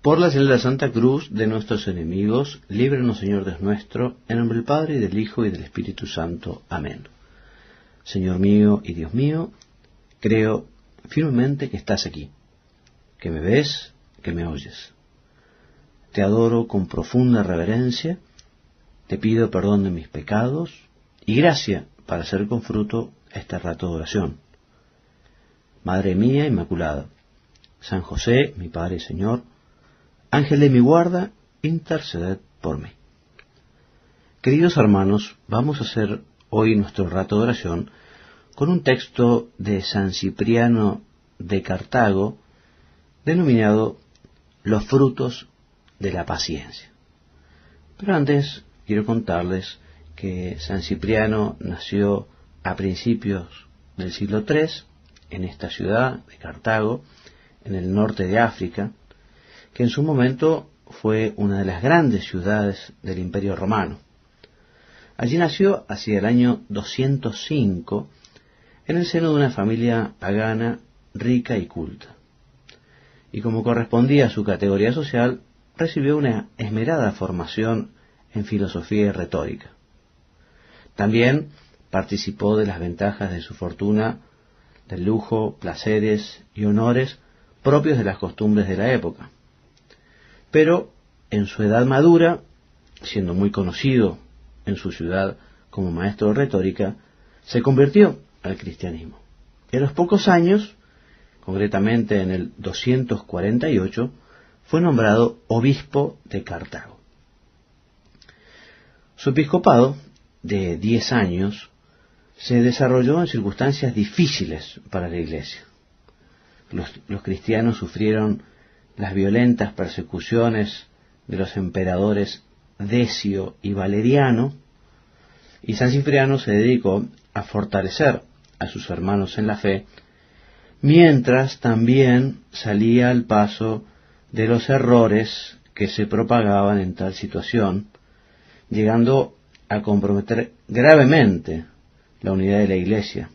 Por la señal de la Santa Cruz de nuestros enemigos, líbranos, Señor Dios nuestro, en nombre del Padre, y del Hijo, y del Espíritu Santo. Amén. Señor mío y Dios mío, creo firmemente que estás aquí, que me ves, que me oyes. Te adoro con profunda reverencia, te pido perdón de mis pecados y gracia para hacer con fruto este rato de oración. Madre mía Inmaculada, San José, mi Padre y Señor, Ángel de mi guarda, interceded por mí. Queridos hermanos, vamos a hacer hoy nuestro rato de oración con un texto de San Cipriano de Cartago, denominado Los frutos de la paciencia. Pero antes quiero contarles que San Cipriano nació a principios del siglo III en esta ciudad de Cartago, en el norte de África, que en su momento fue una de las grandes ciudades del Imperio Romano. Allí nació hacia el año 205 en el seno de una familia pagana rica y culta. Y como correspondía a su categoría social, recibió una esmerada formación en filosofía y retórica. También participó de las ventajas de su fortuna, del lujo, placeres y honores propios de las costumbres de la época. Pero en su edad madura, siendo muy conocido en su ciudad como maestro de retórica, se convirtió al cristianismo. Y a los pocos años, concretamente en el 248, fue nombrado obispo de Cartago. Su episcopado, de 10 años, se desarrolló en circunstancias difíciles para la Iglesia. Los cristianos sufrieron las violentas persecuciones de los emperadores Decio y Valeriano, y San Cipriano se dedicó a fortalecer a sus hermanos en la fe, mientras también salía al paso de los errores que se propagaban en tal situación, llegando a comprometer gravemente la unidad de la Iglesia.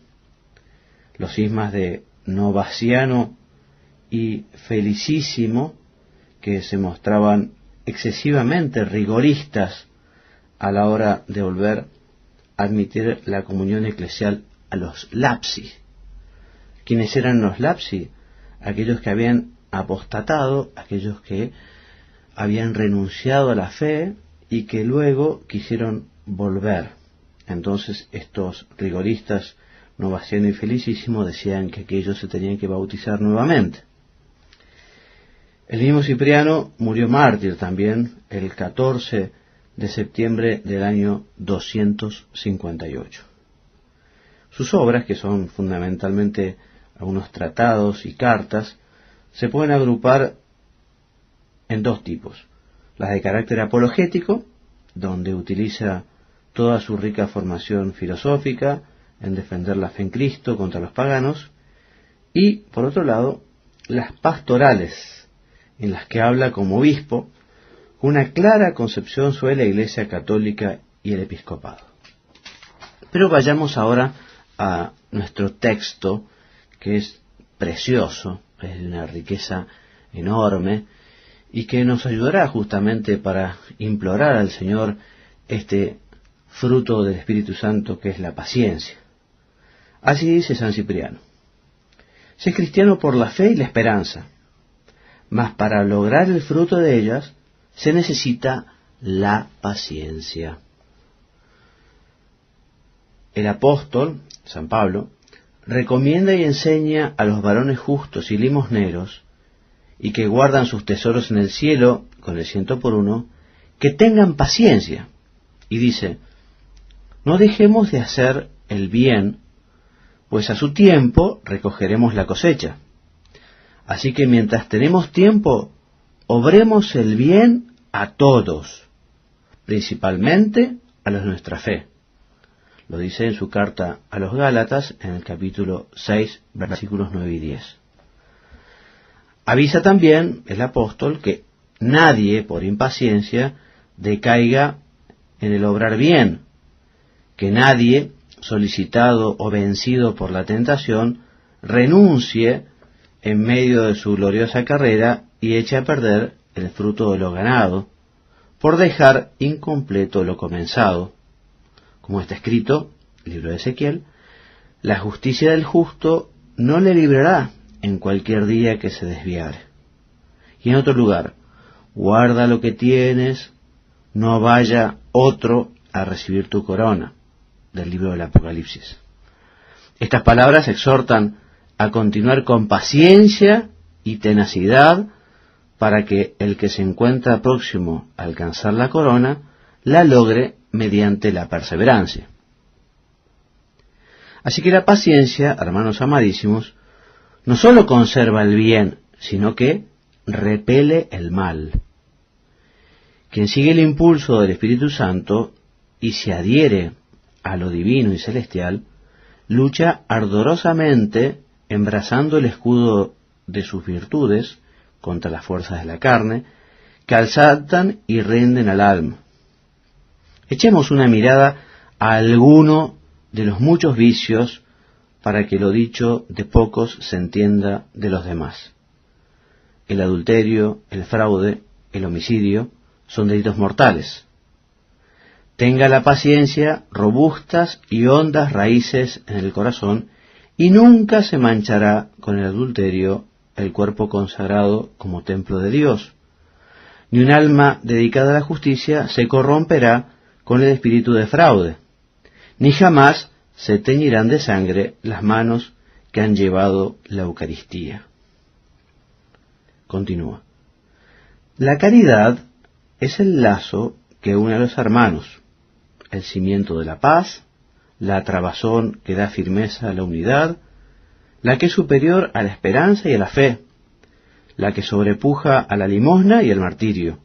Los cismas de Novaciano y Felicísimo, que se mostraban excesivamente rigoristas a la hora de volver a admitir la comunión eclesial a los lapsi. ¿Quiénes eran los lapsi? Aquellos que habían apostatado, aquellos que habían renunciado a la fe y que luego quisieron volver. Entonces estos rigoristas, Novaciano y Felicísimo, decían que aquellos se tenían que bautizar nuevamente. El mismo Cipriano murió mártir también el 14 de septiembre del año 258. Sus obras, que son fundamentalmente algunos tratados y cartas, se pueden agrupar en dos tipos: las de carácter apologético, donde utiliza toda su rica formación filosófica en defender la fe en Cristo contra los paganos, y, por otro lado, las pastorales, en las que habla como obispo, con una clara concepción sobre la Iglesia católica y el episcopado. Pero vayamos ahora a nuestro texto, que es precioso, es de una riqueza enorme, y que nos ayudará justamente para implorar al Señor este fruto del Espíritu Santo, que es la paciencia. Así dice San Cipriano: se es cristiano por la fe y la esperanza, mas para lograr el fruto de ellas se necesita la paciencia. El apóstol, San Pablo, recomienda y enseña a los varones justos y limosneros, y que guardan sus tesoros en el cielo con el 100 por 1, que tengan paciencia. Y dice: no dejemos de hacer el bien, pues a su tiempo recogeremos la cosecha. Así que mientras tenemos tiempo, obremos el bien a todos, principalmente a los de nuestra fe. Lo dice en su carta a los Gálatas, en el capítulo 6, versículos 9 y 10. Avisa también el apóstol que nadie, por impaciencia, decaiga en el obrar bien, que nadie, solicitado o vencido por la tentación, renuncie en medio de su gloriosa carrera y eche a perder el fruto de lo ganado, por dejar incompleto lo comenzado. Como está escrito, libro de Ezequiel, la justicia del justo no le librará en cualquier día que se desviare. Y en otro lugar, guarda lo que tienes, no vaya otro a recibir tu corona, del libro del Apocalipsis. Estas palabras exhortan a continuar con paciencia y tenacidad para que el que se encuentra próximo a alcanzar la corona la logre mediante la perseverancia. Así que la paciencia, hermanos amadísimos, no sólo conserva el bien, sino que repele el mal. Quien sigue el impulso del Espíritu Santo y se adhiere a lo divino y celestial, lucha ardorosamente embrazando el escudo de sus virtudes contra las fuerzas de la carne, que asaltan y rinden al alma. Echemos una mirada a alguno de los muchos vicios para que lo dicho de pocos se entienda de los demás. El adulterio, el fraude, el homicidio son delitos mortales. Tenga la paciencia robustas y hondas raíces en el corazón y nunca se manchará con el adulterio el cuerpo consagrado como templo de Dios. Ni un alma dedicada a la justicia se corromperá con el espíritu de fraude, ni jamás se teñirán de sangre las manos que han llevado la Eucaristía. Continúa. La caridad es el lazo que une a los hermanos, el cimiento de la paz, la trabazón que da firmeza a la unidad, la que es superior a la esperanza y a la fe, la que sobrepuja a la limosna y al martirio,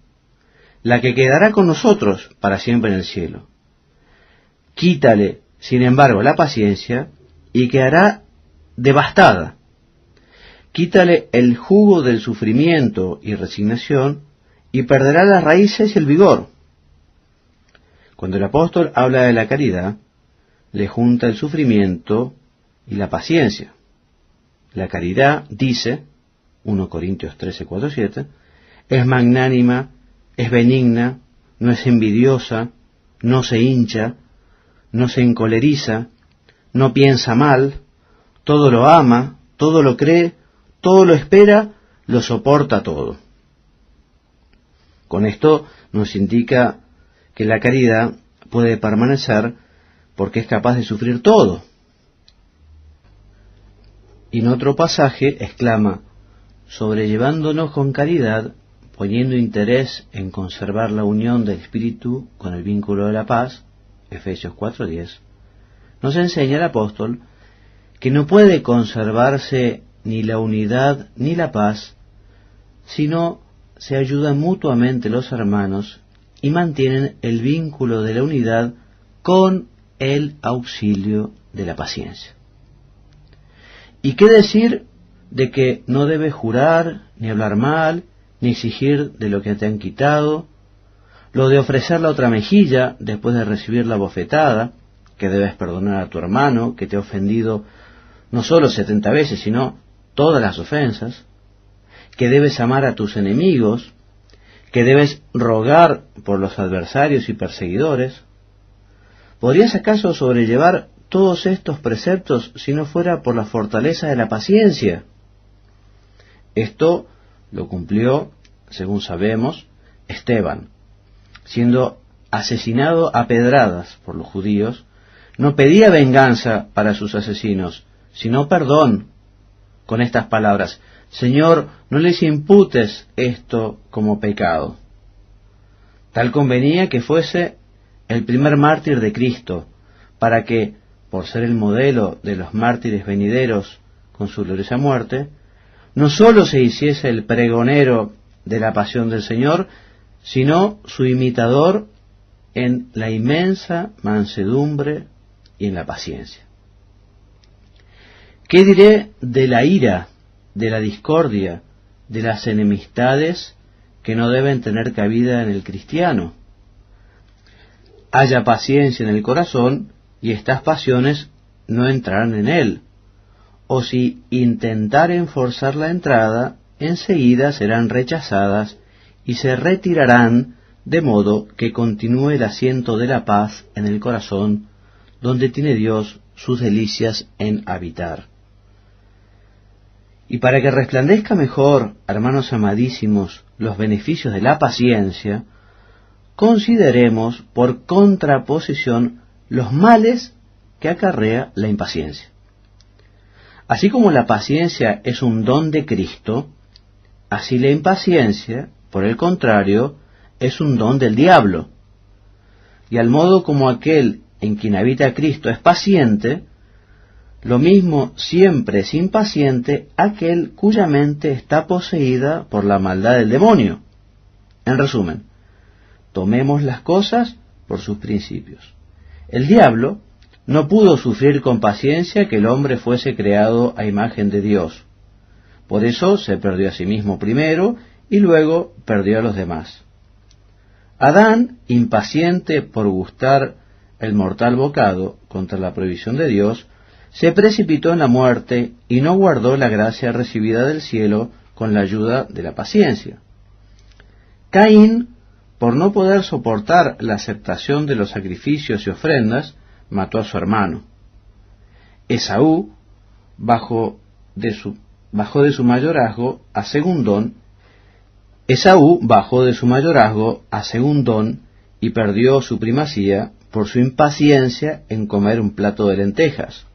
la que quedará con nosotros para siempre en el cielo. Quítale, sin embargo, la paciencia y quedará devastada. Quítale el jugo del sufrimiento y resignación y perderá las raíces y el vigor. Cuando el apóstol habla de la caridad, le junta el sufrimiento y la paciencia. La caridad, dice, 1 Corintios 13, 4, 7, es magnánima, es benigna, no es envidiosa, no se hincha, no se encoleriza, no piensa mal, todo lo ama, todo lo cree, todo lo espera, lo soporta todo. Con esto nos indica que la caridad puede permanecer porque es capaz de sufrir todo. Y en otro pasaje exclama, sobrellevándonos con caridad, poniendo interés en conservar la unión del Espíritu con el vínculo de la paz, Efesios 4:10, nos enseña el apóstol que no puede conservarse ni la unidad ni la paz, sino se ayudan mutuamente los hermanos y mantienen el vínculo de la unidad con el auxilio de la paciencia. ¿Y qué decir de que no debes jurar, ni hablar mal, ni exigir de lo que te han quitado? Lo de ofrecer la otra mejilla después de recibir la bofetada, que debes perdonar a tu hermano que te ha ofendido no solo 70 veces, sino todas las ofensas, que debes amar a tus enemigos, que debes rogar por los adversarios y perseguidores. ¿Podrías acaso sobrellevar todos estos preceptos si no fuera por la fortaleza de la paciencia? Esto lo cumplió, según sabemos, Esteban. Siendo asesinado a pedradas por los judíos, no pedía venganza para sus asesinos, sino perdón, con estas palabras: Señor, no les imputes esto como pecado. Tal convenía que fuese el primer mártir de Cristo, para que, por ser el modelo de los mártires venideros con su gloriosa muerte, no sólo se hiciese el pregonero de la pasión del Señor, sino su imitador en la inmensa mansedumbre y en la paciencia. ¿Qué diré de la ira, de la discordia, de las enemistades que no deben tener cabida en el cristiano? Haya paciencia en el corazón y estas pasiones no entrarán en él, o si intentaren forzar la entrada, enseguida serán rechazadas y se retirarán, de modo que continúe el asiento de la paz en el corazón, donde tiene Dios sus delicias en habitar. Y para que resplandezca mejor, hermanos amadísimos, los beneficios de la paciencia, consideremos por contraposición los males que acarrea la impaciencia. Así como la paciencia es un don de Cristo, así la impaciencia, por el contrario, es un don del diablo. Y al modo como aquel en quien habita Cristo es paciente, lo mismo siempre es impaciente aquel cuya mente está poseída por la maldad del demonio. En resumen, tomemos las cosas por sus principios. El diablo no pudo sufrir con paciencia que el hombre fuese creado a imagen de Dios. Por eso se perdió a sí mismo primero y luego perdió a los demás. Adán, impaciente por gustar el mortal bocado contra la prohibición de Dios, se precipitó en la muerte y no guardó la gracia recibida del cielo con la ayuda de la paciencia. Caín, por no poder soportar la aceptación de los sacrificios y ofrendas, mató a su hermano. Esaú bajó de su mayorazgo a segundón. Esaú bajó de su mayorazgo a segundón y perdió su primacía por su impaciencia en comer un plato de lentejas.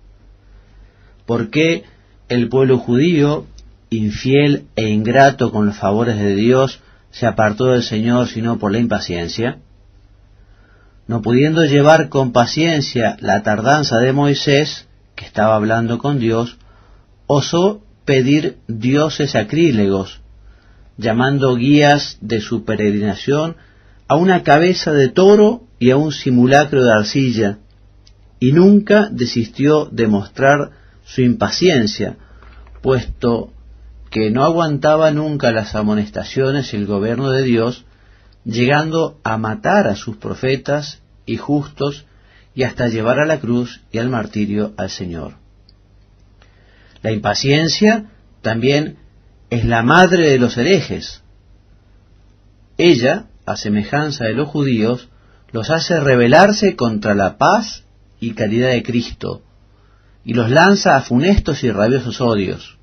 ¿Por qué el pueblo judío, infiel e ingrato con los favores de Dios, se apartó del Señor sino por la impaciencia? No pudiendo llevar con paciencia la tardanza de Moisés, que estaba hablando con Dios, osó pedir dioses sacrílegos, llamando guías de su peregrinación a una cabeza de toro y a un simulacro de arcilla, y nunca desistió de mostrar su impaciencia, puesto que no aguantaba nunca las amonestaciones y el gobierno de Dios, llegando a matar a sus profetas y justos y hasta llevar a la cruz y al martirio al Señor. La impaciencia también es la madre de los herejes. Ella, a semejanza de los judíos, los hace rebelarse contra la paz y caridad de Cristo, y los lanza a funestos y rabiosos odios.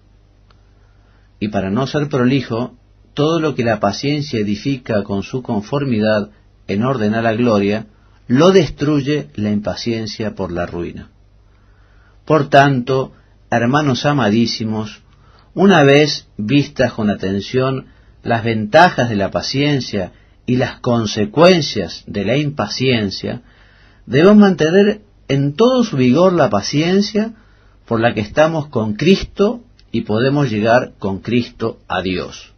Y para no ser prolijo, todo lo que la paciencia edifica con su conformidad en orden a la gloria, lo destruye la impaciencia por la ruina. Por tanto, hermanos amadísimos, una vez vistas con atención las ventajas de la paciencia y las consecuencias de la impaciencia, debemos mantener en todo su vigor la paciencia por la que estamos con Cristo y podemos llegar con Cristo a Dios.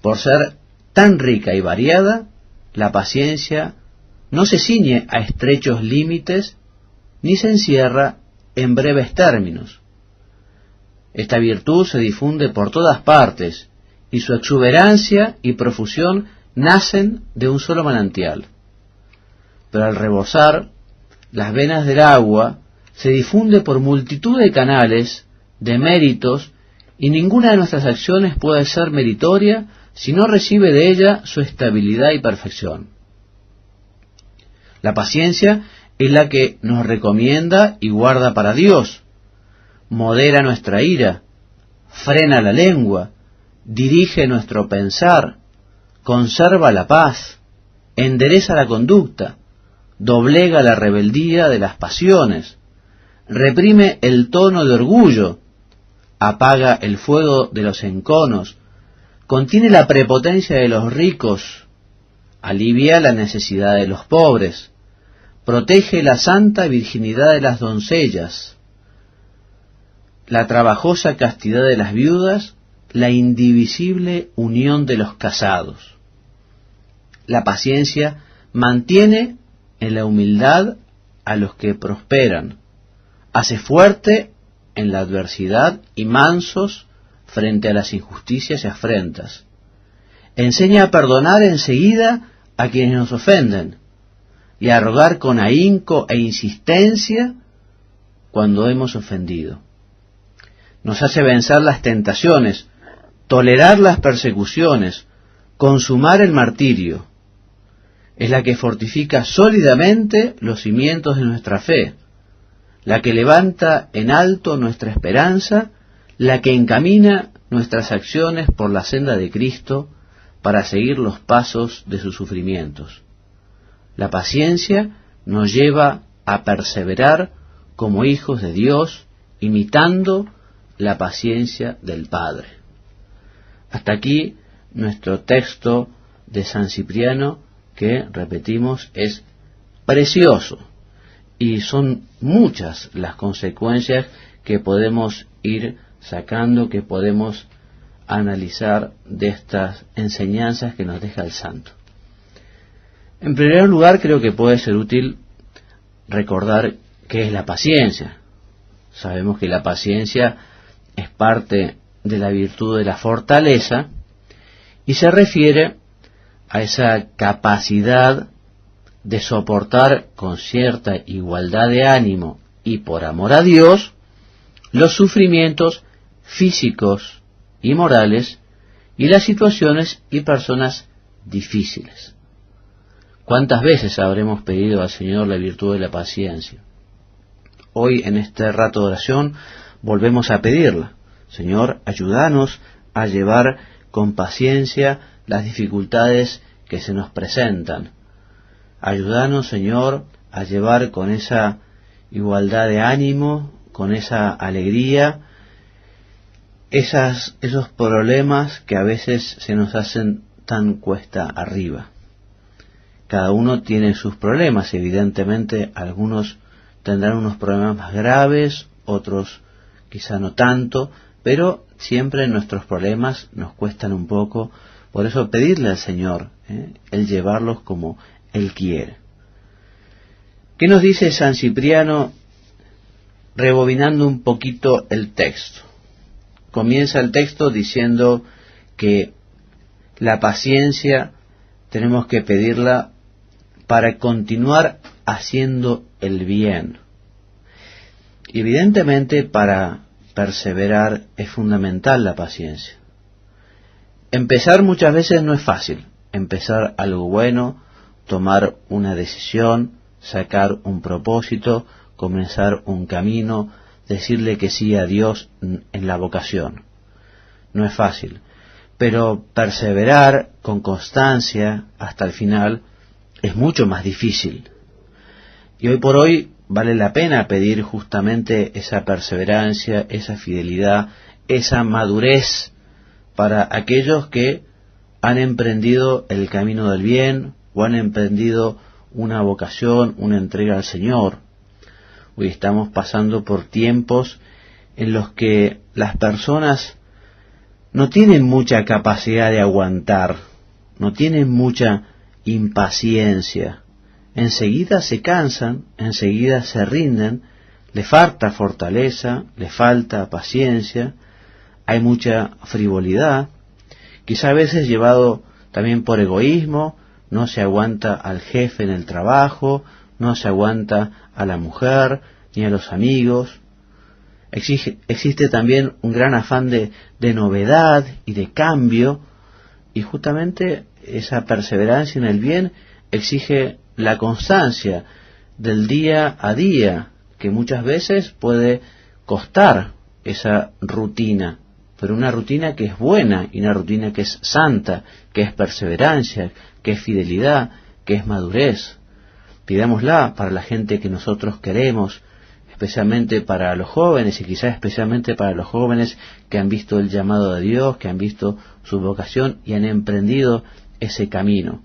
Por ser tan rica y variada, la paciencia no se ciñe a estrechos límites ni se encierra en breves términos. Esta virtud se difunde por todas partes y su exuberancia y profusión nacen de un solo manantial. Pero al rebosar las venas del agua, se difunde por multitud de canales, de méritos, y ninguna de nuestras acciones puede ser meritoria si no recibe de ella su estabilidad y perfección. La paciencia es la que nos recomienda y guarda para Dios, modera nuestra ira, frena la lengua, dirige nuestro pensar, conserva la paz, endereza la conducta, doblega la rebeldía de las pasiones, reprime el tono de orgullo, apaga el fuego de los enconos, contiene la prepotencia de los ricos, alivia la necesidad de los pobres, protege la santa virginidad de las doncellas, la trabajosa castidad de las viudas, la indivisible unión de los casados. La paciencia mantiene en la humildad a los que prosperan, hace fuerte en la adversidad y mansos frente a las injusticias y afrentas. Enseña a perdonar enseguida a quienes nos ofenden y a rogar con ahínco e insistencia cuando hemos ofendido. Nos hace vencer las tentaciones, tolerar las persecuciones, consumar el martirio. Es la que fortifica sólidamente los cimientos de nuestra fe, la que levanta en alto nuestra esperanza, la que encamina nuestras acciones por la senda de Cristo para seguir los pasos de sus sufrimientos. La paciencia nos lleva a perseverar como hijos de Dios, imitando la paciencia del Padre. Hasta aquí nuestro texto de San Cipriano, que, repetimos, es precioso, y son muchas las consecuencias que podemos ir sacando, que podemos analizar de estas enseñanzas que nos deja el santo. En primer lugar, creo que puede ser útil recordar qué es la paciencia. Sabemos que la paciencia es parte de la virtud de la fortaleza y se refiere a esa capacidad de soportar con cierta igualdad de ánimo y por amor a Dios los sufrimientos físicos y morales y las situaciones y personas difíciles. ¿Cuántas veces habremos pedido al Señor la virtud de la paciencia? Hoy, en este rato de oración, volvemos a pedirla. Señor, ayúdanos a llevar con paciencia las dificultades que se nos presentan. Ayúdanos, Señor, a llevar con esa igualdad de ánimo, con esa alegría, esos problemas que a veces se nos hacen tan cuesta arriba. Cada uno tiene sus problemas, evidentemente algunos tendrán unos problemas más graves, otros quizá no tanto, pero siempre nuestros problemas nos cuestan un poco, por eso pedirle al Señor, el llevarlos como Él quiere. ¿Qué nos dice San Cipriano rebobinando un poquito el texto? Comienza el texto diciendo que la paciencia tenemos que pedirla para continuar haciendo el bien. Evidentemente, para perseverar es fundamental la paciencia. Empezar muchas veces no es fácil. Empezar algo bueno, tomar una decisión, sacar un propósito, comenzar un camino, decirle que sí a Dios en la vocación. No es fácil. Pero perseverar con constancia hasta el final es mucho más difícil. Y hoy por hoy vale la pena pedir justamente esa perseverancia, esa fidelidad, esa madurez para aquellos que han emprendido el camino del bien o han emprendido una vocación, una entrega al Señor. Hoy estamos pasando por tiempos en los que las personas no tienen mucha capacidad de aguantar, no tienen mucha impaciencia. Enseguida se cansan, enseguida se rinden, le falta fortaleza, le falta paciencia, hay mucha frivolidad, quizá a veces llevado también por egoísmo, no se aguanta al jefe en el trabajo, no se aguanta a la mujer ni a los amigos. Existe también un gran afán de novedad y de cambio, y justamente esa perseverancia en el bien exige la constancia del día a día, que muchas veces puede costar esa rutina, pero una rutina que es buena y una rutina que es santa, que es perseverancia, que es fidelidad, que es madurez. Pidámosla para la gente que nosotros queremos, especialmente para los jóvenes y quizás especialmente para los jóvenes que han visto el llamado de Dios, que han visto su vocación y han emprendido ese camino.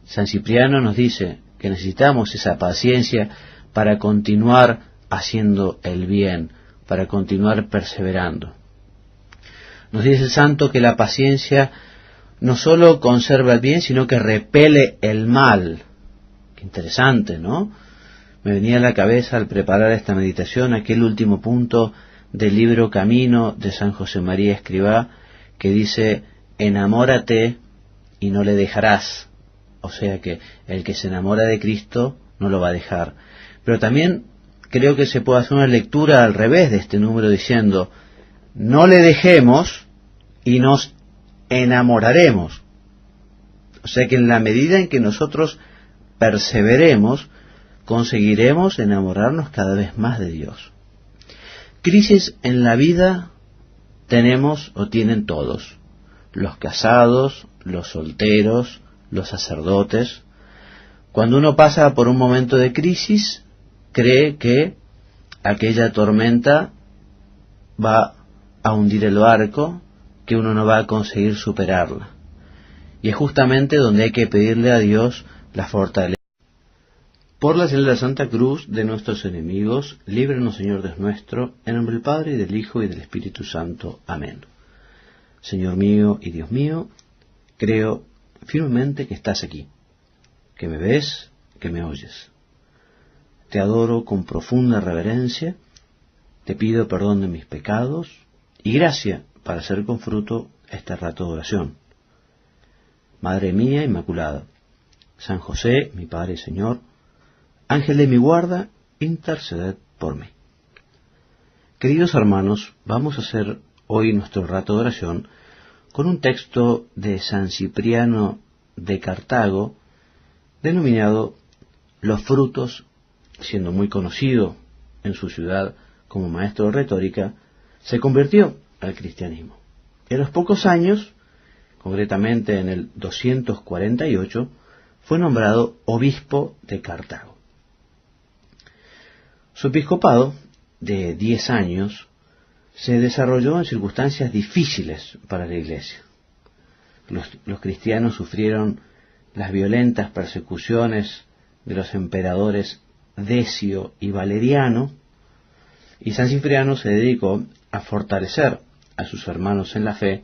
San Cipriano nos dice que necesitamos esa paciencia para continuar haciendo el bien, para continuar perseverando. Nos dice el santo que la paciencia no solo conserva el bien, sino que repele el mal. Qué interesante, ¿no? Me venía a la cabeza al preparar esta meditación aquel último punto del libro Camino de San José María Escrivá, que dice: enamórate y no le dejarás. O sea que el que se enamora de Cristo no lo va a dejar. Pero también creo que se puede hacer una lectura al revés de este número diciendo: no le dejemos y nos enamoraremos. O sea que en la medida en que nosotros perseveremos, conseguiremos enamorarnos cada vez más de Dios. Crisis en la vida tenemos o tienen todos: los casados, los solteros, los sacerdotes. Cuando uno pasa por un momento de crisis, cree que aquella tormenta va a hundir el barco, que uno no va a conseguir superarla. Y es justamente donde hay que pedirle a Dios la fortaleza. Por la señal de la Santa Cruz de nuestros enemigos, líbranos, Señor Dios nuestro, en nombre del Padre, y del Hijo, y del Espíritu Santo. Amén. Señor mío y Dios mío, creo firmemente que estás aquí, que me ves, que me oyes. Te adoro con profunda reverencia, te pido perdón de mis pecados y gracia para hacer con fruto este rato de oración. Madre mía Inmaculada, San José, mi Padre y Señor, Ángel de mi guarda, interceded por mí. Queridos hermanos, vamos a hacer hoy nuestro rato de oración con un texto de San Cipriano de Cartago, denominado Los frutos, siendo muy conocido en su ciudad como maestro de retórica, se convirtió al cristianismo. En los pocos años, concretamente en el 248, fue nombrado obispo de Cartago. Su episcopado, de 10 años, se desarrolló en circunstancias difíciles para la Iglesia. Los cristianos sufrieron las violentas persecuciones de los emperadores Decio y Valeriano, y San Cipriano se dedicó a fortalecer a sus hermanos en la fe,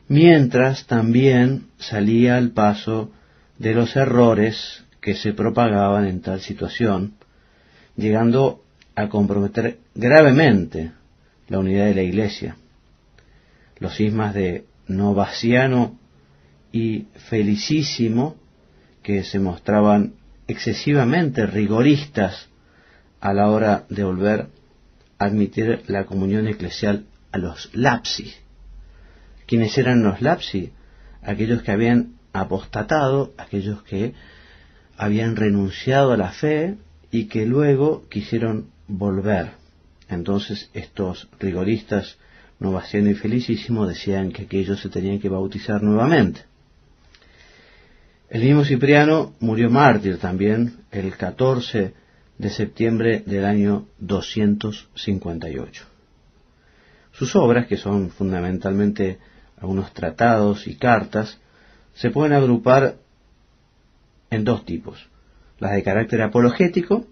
mientras también salía al paso de los errores que se propagaban en tal situación, llegando a comprometer gravemente la unidad de la Iglesia. Los cismas de Novaciano y Felicísimo, que se mostraban excesivamente rigoristas a la hora de volver a admitir la comunión eclesial a los lapsi. ¿Quiénes eran los lapsi? Aquellos que habían apostatado, aquellos que habían renunciado a la fe y que luego quisieron volver. Entonces estos rigoristas, Novaciano y Felicísimo, decían que aquellos se tenían que bautizar nuevamente. El mismo Cipriano murió mártir también el 14 de septiembre del año 258. Sus obras, que son fundamentalmente algunos tratados y cartas, se pueden agrupar en dos tipos: las de carácter apologético,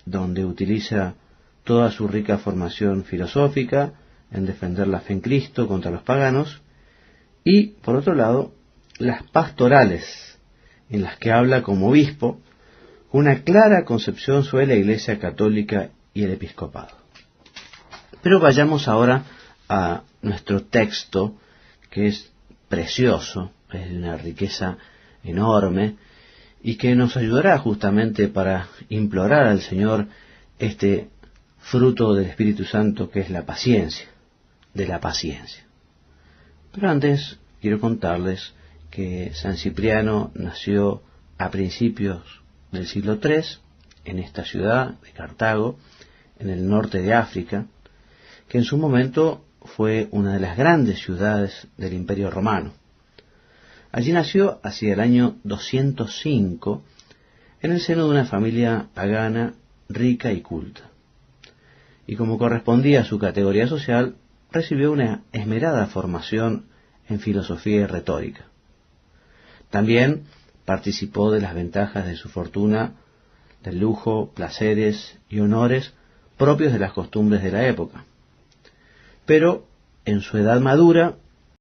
donde utiliza toda su rica formación filosófica en defender la fe en Cristo contra los paganos, y, por otro lado, las pastorales, en las que habla como obispo, con una clara concepción sobre la Iglesia católica y el episcopado. Pero vayamos ahora a nuestro texto, que es precioso, es de una riqueza enorme, y que nos ayudará justamente para implorar al Señor este fruto del Espíritu Santo, que es la paciencia, de la paciencia. Pero antes quiero contarles que San Cipriano nació a principios del siglo III en esta ciudad de Cartago, en el norte de África, que en su momento fue una de las grandes ciudades del Imperio Romano. Allí nació hacia el año 205, en el seno de una familia pagana rica y culta. Y como correspondía a su categoría social, recibió una esmerada formación en filosofía y retórica. También participó de las ventajas de su fortuna, del lujo, placeres y honores propios de las costumbres de la época. Pero en su edad madura